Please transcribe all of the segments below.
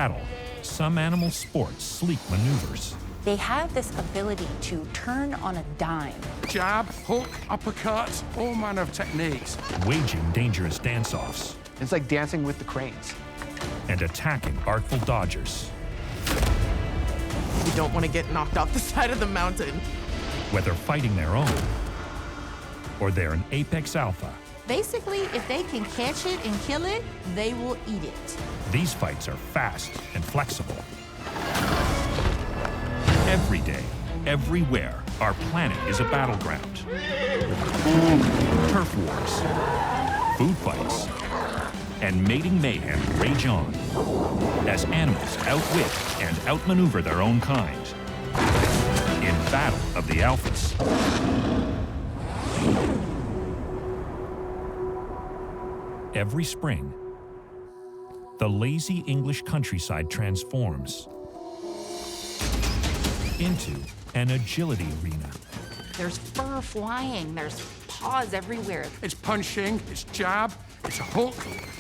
battle, some animals sport sleek maneuvers. They have this ability to turn on a dime. Jab, hook, uppercut, all manner of techniques. Waging dangerous dance-offs. It's like dancing with the cranes. And attacking artful dodgers. You don't want to get knocked off the side of the mountain. Whether fighting their own or they're an apex alpha. Basically, if they can catch it and kill it, they will eat it. These fights are fast and flexible. Every day, everywhere, our planet is a battleground. Turf wars, food fights, and mating mayhem rage on as animals outwit and outmaneuver their own kind in Battle of the Alphas. Every spring, the lazy English countryside transforms into an agility arena. There's fur flying, there's paws everywhere. It's punching, it's jab, it's a hook,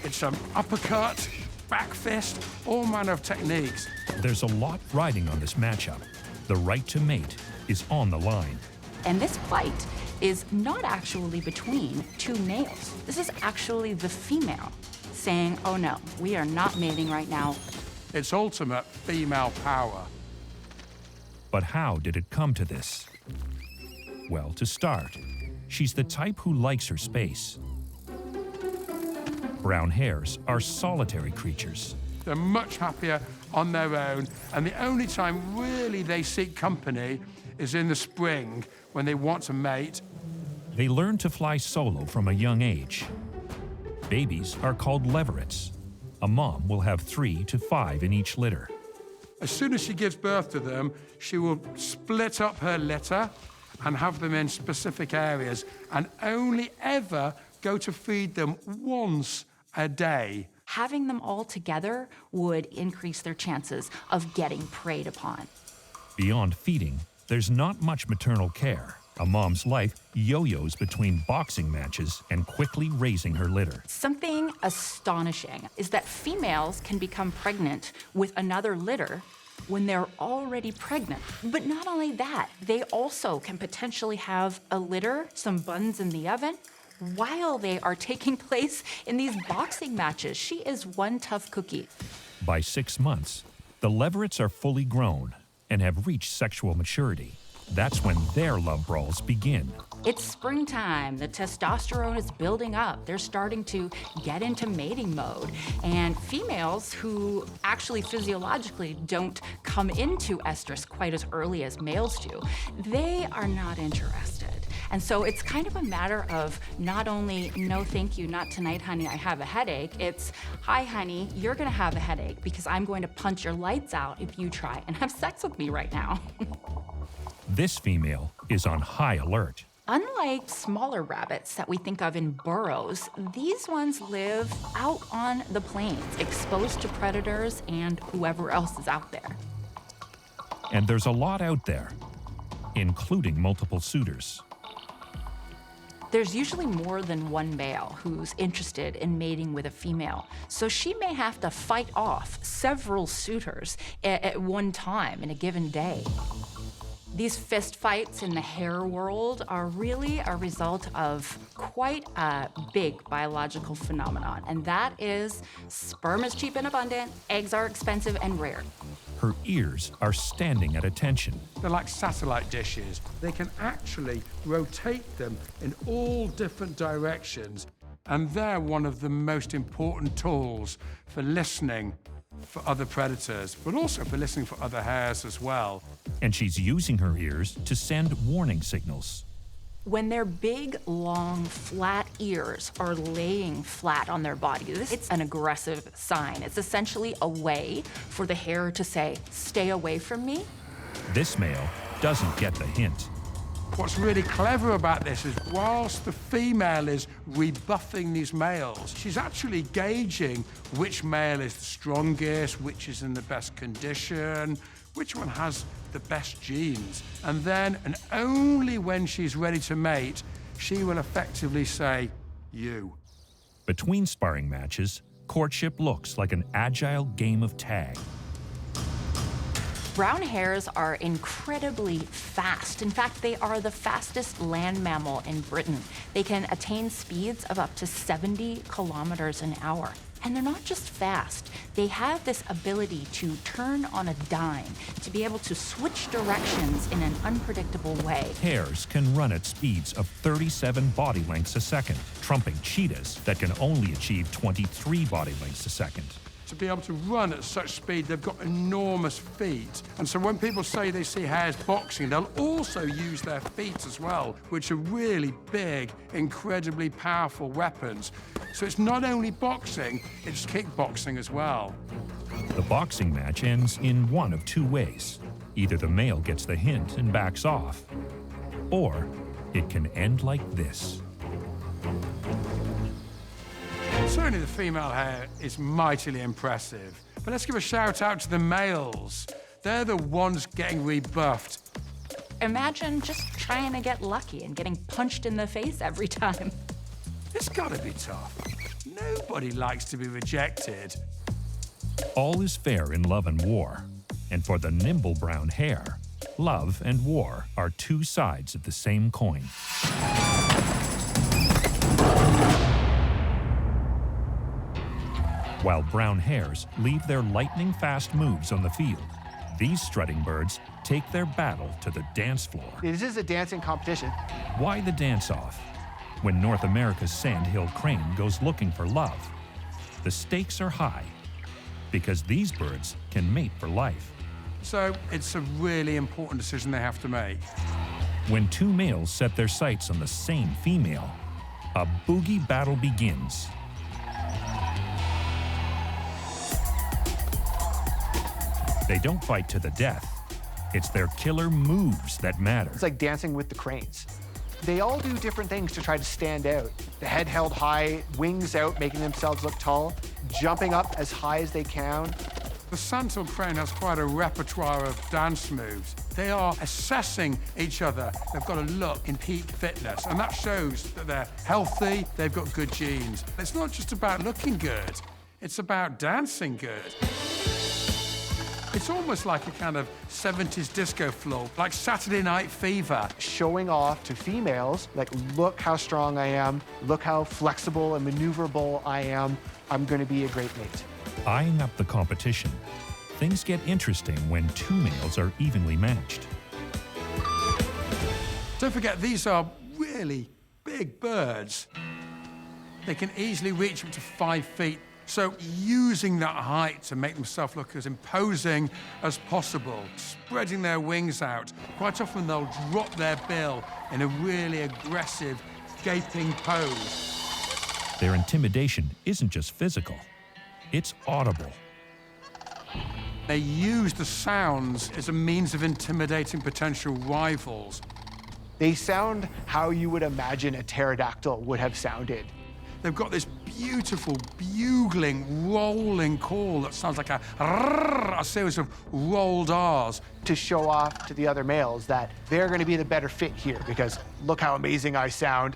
it's an uppercut, back fist, all manner of techniques. There's a lot riding on this matchup. The right to mate is on the line. And this fight is not actually between two males. This is actually the female saying, oh no, we are not mating right now. It's ultimate female power. But how did it come to this? Well, to start, she's the type who likes her space. Brown hares are solitary creatures. They're much happier on their own, and the only time really they seek company is in the spring when they want to mate. They learn to fly solo from a young age. Babies are called leverets. A mom will have 3 to 5 in each litter. As soon as she gives birth to them, she will split up her litter and have them in specific areas and only ever go to feed them once a day. Having them all together would increase their chances of getting preyed upon. Beyond feeding, there's not much maternal care. A mom's life yo-yos between boxing matches and quickly raising her litter. Something astonishing is that females can become pregnant with another litter when they're already pregnant. But not only that, they also can potentially have a litter, some buns in the oven, while they are taking place in these boxing matches. She is one tough cookie. By 6 months, the leverets are fully grown and have reached sexual maturity. That's when their love brawls begin. It's springtime. The testosterone is building up. They're starting to get into mating mode. And females who actually physiologically don't come into estrus quite as early as males do, they are not interested. And so it's kind of a matter of not only, no thank you, not tonight, honey, I have a headache. It's, hi, honey, you're gonna have a headache because I'm going to punch your lights out if you try and have sex with me right now. This female is on high alert. Unlike smaller rabbits that we think of in burrows, these ones live out on the plains, exposed to predators and whoever else is out there. And there's a lot out there, including multiple suitors. There's usually more than one male who's interested in mating with a female, so she may have to fight off several suitors at one time in a given day. These fist fights in the hare world are really a result of quite a big biological phenomenon, and that is sperm is cheap and abundant, eggs are expensive and rare. Her ears are standing at attention. They're like satellite dishes. They can actually rotate them in all different directions, and they're one of the most important tools for listening for other predators, but also for listening for other hares as well. And she's using her ears to send warning signals. When their big, long, flat ears are laying flat on their body, it's an aggressive sign. It's essentially a way for the hare to say, stay away from me. This male doesn't get the hint. What's really clever about this is whilst the female is rebuffing these males, she's actually gauging which male is the strongest, which is in the best condition, which one has the best genes. And then, and only when she's ready to mate, she will effectively say, you. Between sparring matches, courtship looks like an agile game of tag. Brown hares are incredibly fast. In fact, they are the fastest land mammal in Britain. They can attain speeds of up to 70 kilometers an hour. And they're not just fast. They have this ability to turn on a dime, to be able to switch directions in an unpredictable way. Hares can run at speeds of 37 body lengths a second, trumping cheetahs that can only achieve 23 body lengths a second. To be able to run at such speed, they've got enormous feet. And so when people say they see hares boxing, they'll also use their feet as well, which are really big, incredibly powerful weapons. So it's not only boxing, it's kickboxing as well. The boxing match ends in one of two ways. Either the male gets the hint and backs off, or it can end like this. Certainly the female hare is mightily impressive. But let's give a shout out to the males. They're the ones getting rebuffed. Imagine just trying to get lucky and getting punched in the face every time. It's gotta be tough. Nobody likes to be rejected. All is fair in love and war. And for the nimble brown hare, love and war are two sides of the same coin. While brown hares leave their lightning-fast moves on the field, these strutting birds take their battle to the dance floor. This is a dancing competition. Why the dance-off? When North America's Sandhill crane goes looking for love, the stakes are high because these birds can mate for life. So it's a really important decision they have to make. When two males set their sights on the same female, a boogie battle begins. They don't fight to the death. It's their killer moves that matter. It's like dancing with the cranes. They all do different things to try to stand out. The head held high, wings out, making themselves look tall, jumping up as high as they can. The Sandhill crane has quite a repertoire of dance moves. They are assessing each other. They've got a look in peak fitness, and that shows that they're healthy, they've got good genes. It's not just about looking good, it's about dancing good. It's almost like a kind of 70s disco floor, like Saturday Night Fever. Showing off to females, like, look how strong I am, look how flexible and maneuverable I am, I'm gonna be a great mate. Eyeing up the competition, things get interesting when two males are evenly matched. Don't forget, these are really big birds. They can easily reach up to 5 feet. So using that height to make themselves look as imposing as possible, spreading their wings out. Quite often they'll drop their bill in a really aggressive, gaping pose. Their intimidation isn't just physical, it's audible. They use the sounds as a means of intimidating potential rivals. They sound how you would imagine a pterodactyl would have sounded. They've got this beautiful, bugling, rolling call that sounds like a series of rolled R's. To show off to the other males that they're gonna be the better fit here because look how amazing I sound.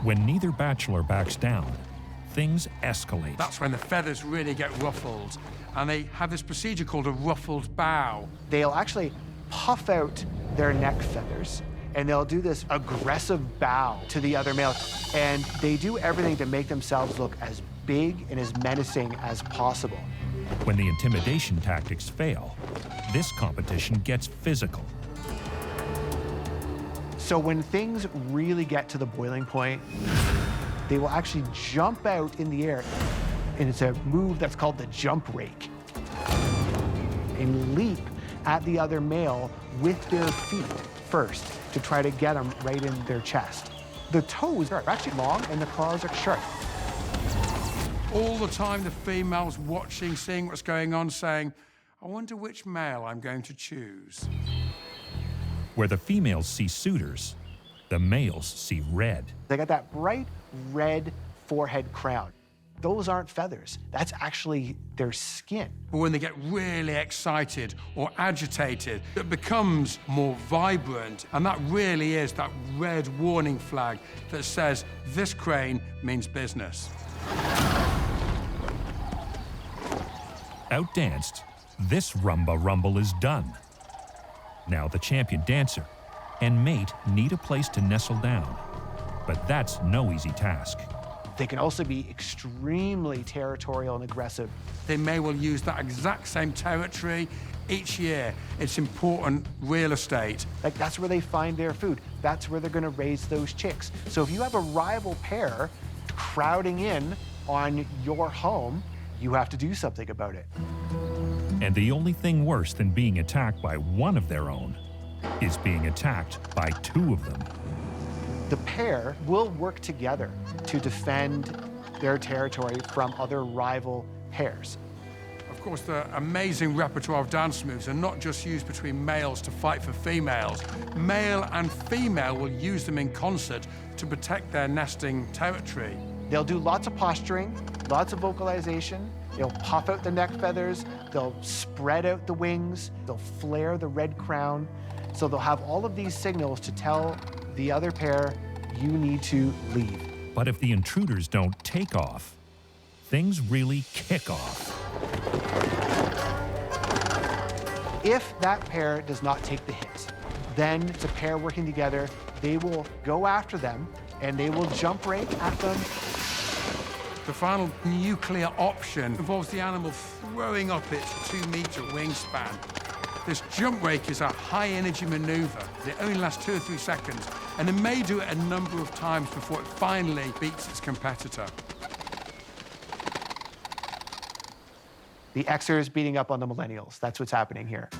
When neither bachelor backs down, things escalate. That's when the feathers really get ruffled. And they have this procedure called a ruffled bow. They'll actually puff out their neck feathers and they'll do this aggressive bow to the other male. And they do everything to make themselves look as big and as menacing as possible. When the intimidation tactics fail, this competition gets physical. So when things really get to the boiling point, they will actually jump out in the air. And it's a move that's called the jump rake. And leap at the other male with their feet first to try to get them right in their chest. The toes are actually long and the claws are sharp. All the time the female's watching, seeing what's going on, saying, I wonder which male I'm going to choose. Where the females see suitors, the males see red. They got that bright red forehead crown. Those aren't feathers. That's actually their skin. But when they get really excited or agitated, it becomes more vibrant. And that really is that red warning flag that says this crane means business. Outdanced, this rumba rumble is done. Now the champion dancer and mate need a place to nestle down. But that's no easy task. They can also be extremely territorial and aggressive. They may well use that exact same territory each year. It's important real estate. Like, that's where they find their food. That's where they're gonna raise those chicks. So if you have a rival pair crowding in on your home, you have to do something about it. And the only thing worse than being attacked by one of their own is being attacked by two of them. The pair will work together to defend their territory from other rival pairs. Of course, the amazing repertoire of dance moves are not just used between males to fight for females. Male and female will use them in concert to protect their nesting territory. They'll do lots of posturing, lots of vocalization. They'll puff out the neck feathers. They'll spread out the wings. They'll flare the red crown. So they'll have all of these signals to tell the other pair, you need to leave. But if the intruders don't take off, things really kick off. If that pair does not take the hit, then it's a pair working together. They will go after them and they will jump right at them. The final nuclear option involves the animal throwing up its 2-meter wingspan. This jump rake is a high-energy maneuver. It only lasts 2 or 3 seconds, and it may do it a number of times before it finally beats its competitor. The Xers beating up on the millennials. That's what's happening here.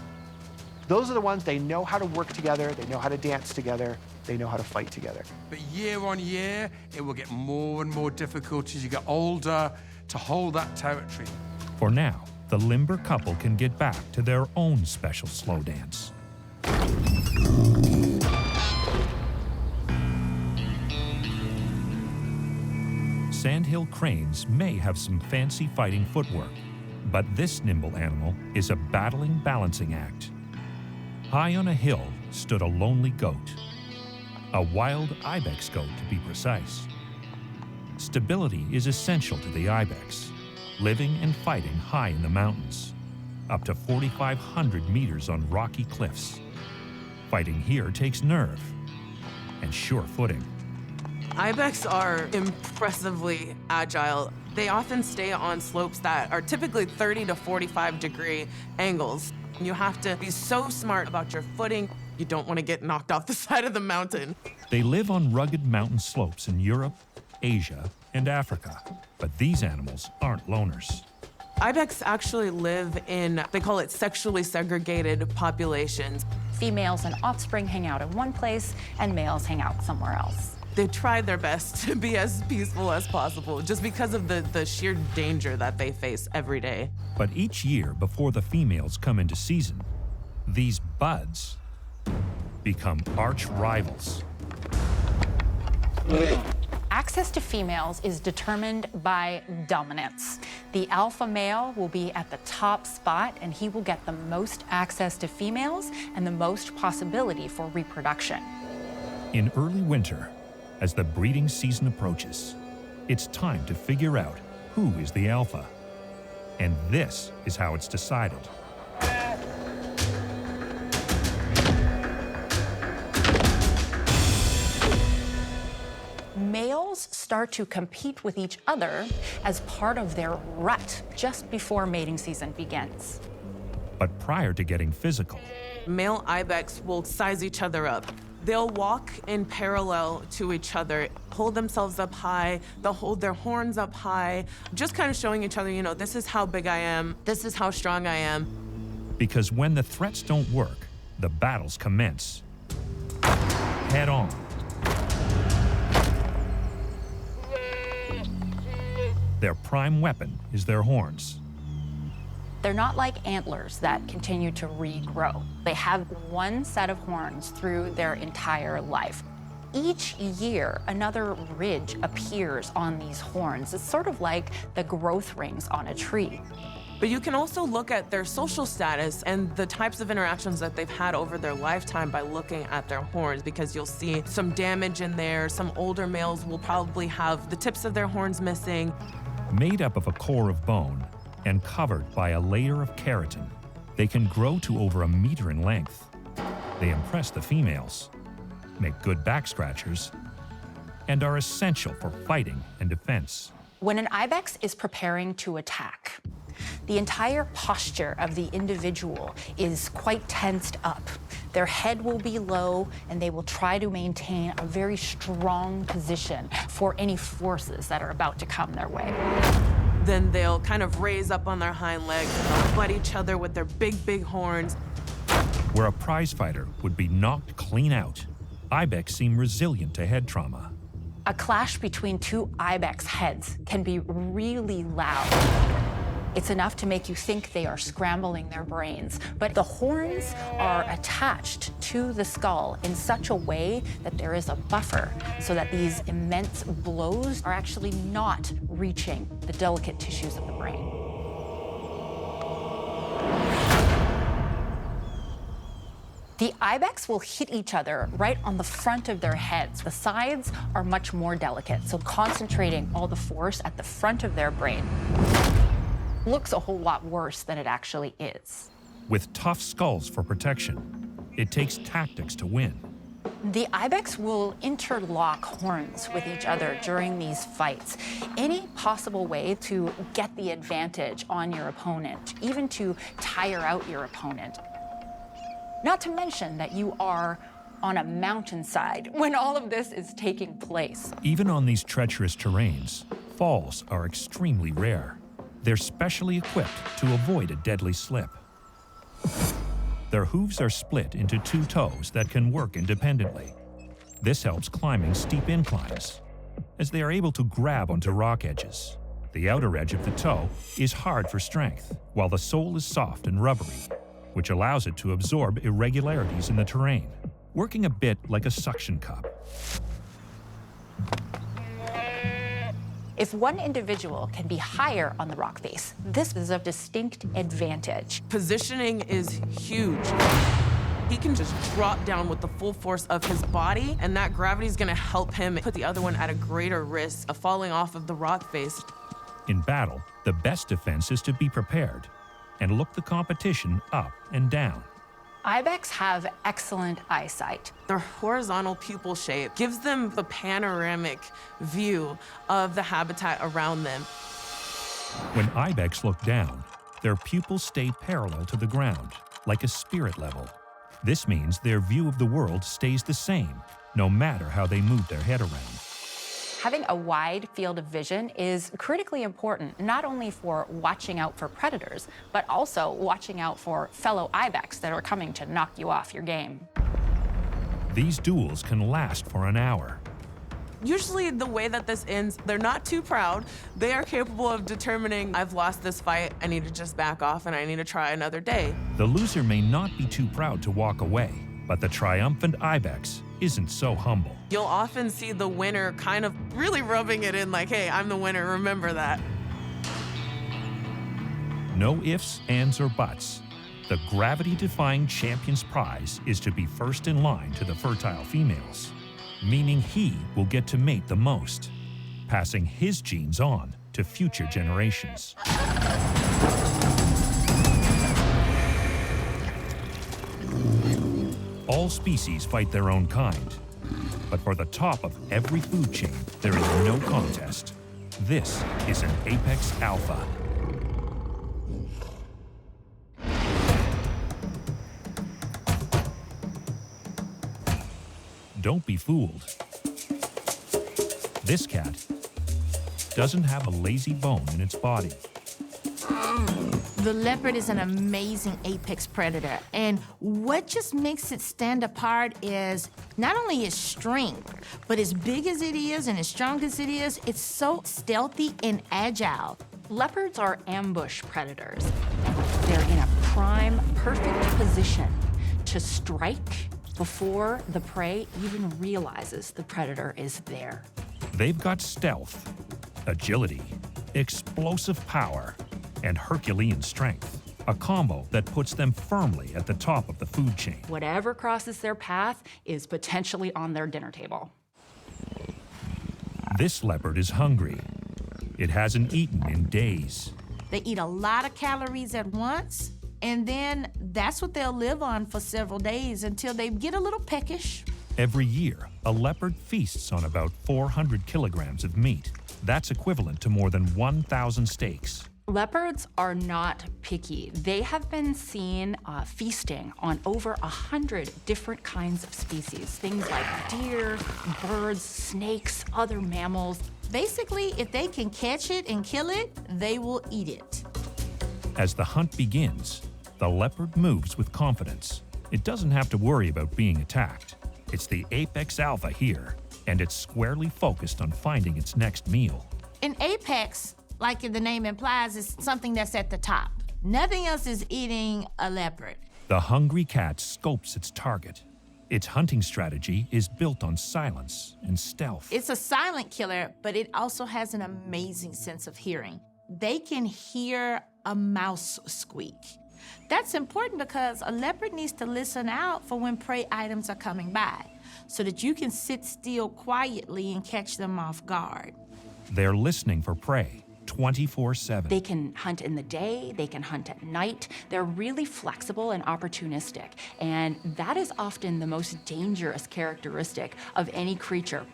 Those are the ones, they know how to work together, they know how to dance together, they know how to fight together. But year on year, it will get more and more difficult as you get older to hold that territory. For now, the limber couple can get back to their own special slow dance. Sandhill cranes may have some fancy fighting footwork, but this nimble animal is a battling balancing act. High on a hill stood a lonely goat, a wild ibex goat to be precise. Stability is essential to the ibex, living and fighting high in the mountains, up to 4,500 meters on rocky cliffs. Fighting here takes nerve and sure footing. Ibex are impressively agile. They often stay on slopes that are typically 30 to 45-degree angles. You have to be so smart about your footing. You don't want to get knocked off the side of the mountain. They live on rugged mountain slopes in Europe, Asia, and Africa, but these animals aren't loners. Ibex actually live in, they call it sexually segregated populations. Females and offspring hang out in one place, and males hang out somewhere else. They try their best to be as peaceful as possible just because of the sheer danger that they face every day. But each year before the females come into season, these buds become arch rivals. Access to females is determined by dominance. The alpha male will be at the top spot, and he will get the most access to females and the most possibility for reproduction. In early winter, as the breeding season approaches, it's time to figure out who is the alpha. And this is how it's decided. Males start to compete with each other as part of their rut just before mating season begins. But prior to getting physical, Male ibex will size each other up. They'll walk in parallel to each other, hold themselves up high, they'll hold their horns up high, just kind of showing each other, you know, this is how big I am, this is how strong I am. because when the threats don't work, the battles commence. Head on. Their prime weapon is their horns. They're not like antlers that continue to regrow. They have one set of horns through their entire life. Each year, another ridge appears on these horns. It's sort of like the growth rings on a tree. But you can also look at their social status and the types of interactions that they've had over their lifetime by looking at their horns, because you'll see some damage in there. Some older males will probably have the tips of their horns missing. Made up of a core of bone, and covered by a layer of keratin. They can grow to over 1 meter in length. They impress the females, make good back scratchers, and are essential for fighting and defense. When an ibex is preparing to attack, the entire posture of the individual is quite tensed up. Their head will be low, and they will try to maintain a very strong position for any forces that are about to come their way. Then they'll kind of raise up on their hind legs and they'll butt each other with their big horns. Where a prize fighter would be knocked clean out, ibex seem resilient to head trauma. A clash between two ibex heads can be really loud. It's enough to make you think they are scrambling their brains, but the horns are attached to the skull in such a way that there is a buffer so that these immense blows are actually not reaching the delicate tissues of the brain. The ibex will hit each other right on the front of their heads. The sides are much more delicate, so concentrating all the force at the front of their brain looks a whole lot worse than it actually is. With tough skulls for protection, it takes tactics to win. The ibex will interlock horns with each other during these fights. Any possible way to get the advantage on your opponent, even to tire out your opponent. Not to mention that you are on a mountainside when all of this is taking place. Even on these treacherous terrains, falls are extremely rare. They're specially equipped to avoid a deadly slip. Their hooves are split into 2 toes that can work independently. This helps climbing steep inclines, as they are able to grab onto rock edges. The outer edge of the toe is hard for strength, while the sole is soft and rubbery, which allows it to absorb irregularities in the terrain, working a bit like a suction cup. If one individual can be higher on the rock face, this is a distinct advantage. Positioning is huge. He can just drop down with the full force of his body, and that gravity is gonna help him put the other one at a greater risk of falling off of the rock face. In battle, the best defense is to be prepared and look the competition up and down. Ibex have excellent eyesight. Their horizontal pupil shape gives them the panoramic view of the habitat around them. When ibex look down, their pupils stay parallel to the ground, like a spirit level. This means their view of the world stays the same, no matter how they move their head around. Having a wide field of vision is critically important, not only for watching out for predators, but also watching out for fellow ibex that are coming to knock you off your game. These duels can last for an hour. Usually the way that this ends, they're not too proud. They are capable of determining, I've lost this fight, I need to just back off and I need to try another day. The loser may not be too proud to walk away, but the triumphant ibex isn't so humble. You'll often see the winner kind of really rubbing it in like, hey, I'm the winner, remember that. No ifs, ands, or buts. The gravity-defying champion's prize is to be first in line to the fertile females, meaning he will get to mate the most, passing his genes on to future generations. All species fight their own kind, but for the top of every food chain, there is no contest. This is an apex alpha. Don't be fooled. This cat doesn't have a lazy bone in its body. The leopard is an amazing apex predator, and what just makes it stand apart is not only its strength, but as big as it is and as strong as it is, it's so stealthy and agile. Leopards are ambush predators. They're in a prime, perfect position to strike before the prey even realizes the predator is there. They've got stealth, agility, explosive power, and Herculean strength, a combo that puts them firmly at the top of the food chain. Whatever crosses their path is potentially on their dinner table. This leopard is hungry. It hasn't eaten in days. They eat a lot of calories at once, and then that's what they'll live on for several days until they get a little peckish. Every year, a leopard feasts on about 400 kilograms of meat. That's equivalent to more than 1,000 steaks. Leopards are not picky. They have been seen feasting on over 100 different kinds of species. Things like deer, birds, snakes, other mammals. Basically, if they can catch it and kill it, they will eat it. As the hunt begins, the leopard moves with confidence. It doesn't have to worry about being attacked. It's the apex alpha here, and it's squarely focused on finding its next meal. An apex, like the name implies, is something that's at the top. Nothing else is eating a leopard. The hungry cat scopes its target. Its hunting strategy is built on silence and stealth. It's a silent killer, but it also has an amazing sense of hearing. They can hear a mouse squeak. That's important because a leopard needs to listen out for when prey items are coming by, so that you can sit still quietly and catch them off guard. They're listening for prey 24/7. They can hunt in the day, they can hunt at night. They're really flexible and opportunistic, and that is often the most dangerous characteristic of any creature.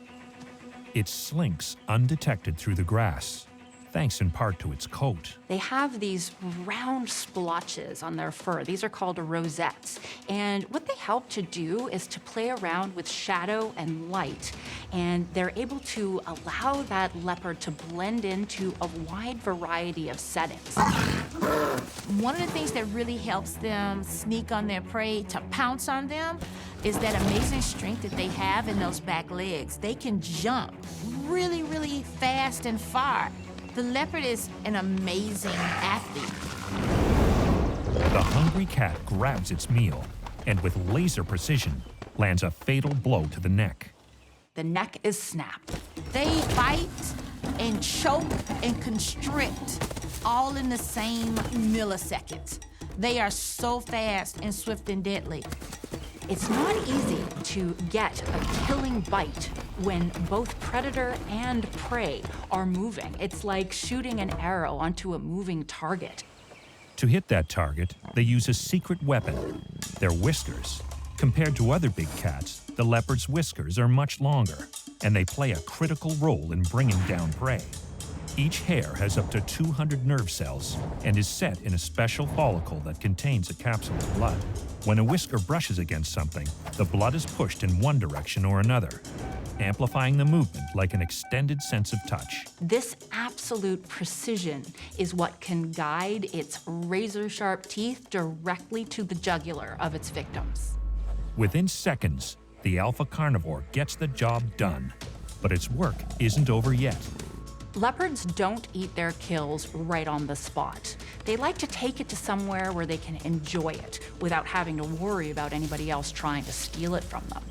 It slinks undetected through the grass, thanks in part to its coat. They have these round splotches on their fur. These are called rosettes. And what they help to do is to play around with shadow and light. And they're able to allow that leopard to blend into a wide variety of settings. One of the things that really helps them sneak on their prey, to pounce on them, is that amazing strength that they have in those back legs. They can jump really, really fast and far. The leopard is an amazing athlete. The hungry cat grabs its meal and with laser precision lands a fatal blow to the neck. The neck is snapped. They bite and choke and constrict all in the same millisecond. They are so fast and swift and deadly. It's not easy to get a killing bite when both predator and prey are moving. It's like shooting an arrow onto a moving target. To hit that target, they use a secret weapon, their whiskers. Compared to other big cats, the leopard's whiskers are much longer, and they play a critical role in bringing down prey. Each hair has up to 200 nerve cells and is set in a special follicle that contains a capsule of blood. When a whisker brushes against something, the blood is pushed in one direction or another, amplifying the movement like an extended sense of touch. This absolute precision is what can guide its razor-sharp teeth directly to the jugular of its victims. Within seconds, the alpha carnivore gets the job done, but its work isn't over yet. Leopards don't eat their kills right on the spot. They like to take it to somewhere where they can enjoy it without having to worry about anybody else trying to steal it from them.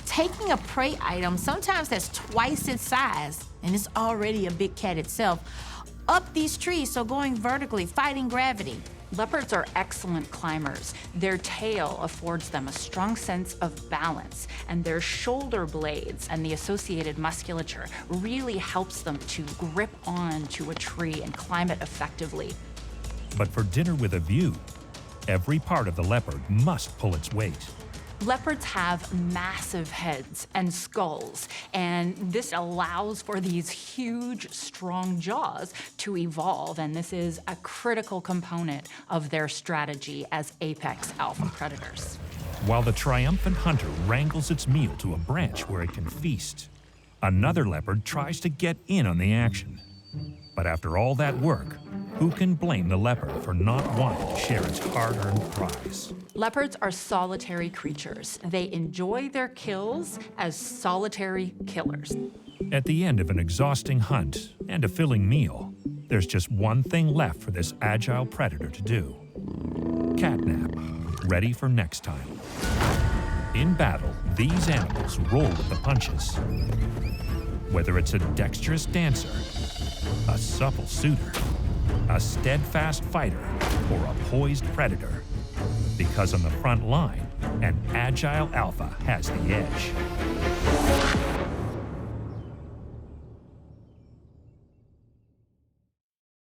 Taking a prey item, sometimes that's twice its size, and it's already a big cat itself, up these trees, so going vertically, fighting gravity. Leopards are excellent climbers. Their tail affords them a strong sense of balance, and their shoulder blades and the associated musculature really helps them to grip onto a tree and climb it effectively. But for dinner with a view, every part of the leopard must pull its weight. Leopards have massive heads and skulls, and this allows for these huge, strong jaws to evolve, and this is a critical component of their strategy as apex alpha predators. While the triumphant hunter wrangles its meal to a branch where it can feast, another leopard tries to get in on the action. But after all that work, who can blame the leopard for not wanting to share its hard-earned prize? Leopards are solitary creatures. They enjoy their kills as solitary killers. At the end of an exhausting hunt and a filling meal, there's just one thing left for this agile predator to do. Catnap, ready for next time. In battle, these animals roll with the punches. Whether it's a dexterous dancer, a supple suitor, a steadfast fighter, or a poised predator. Because on the front line, an agile alpha has the edge.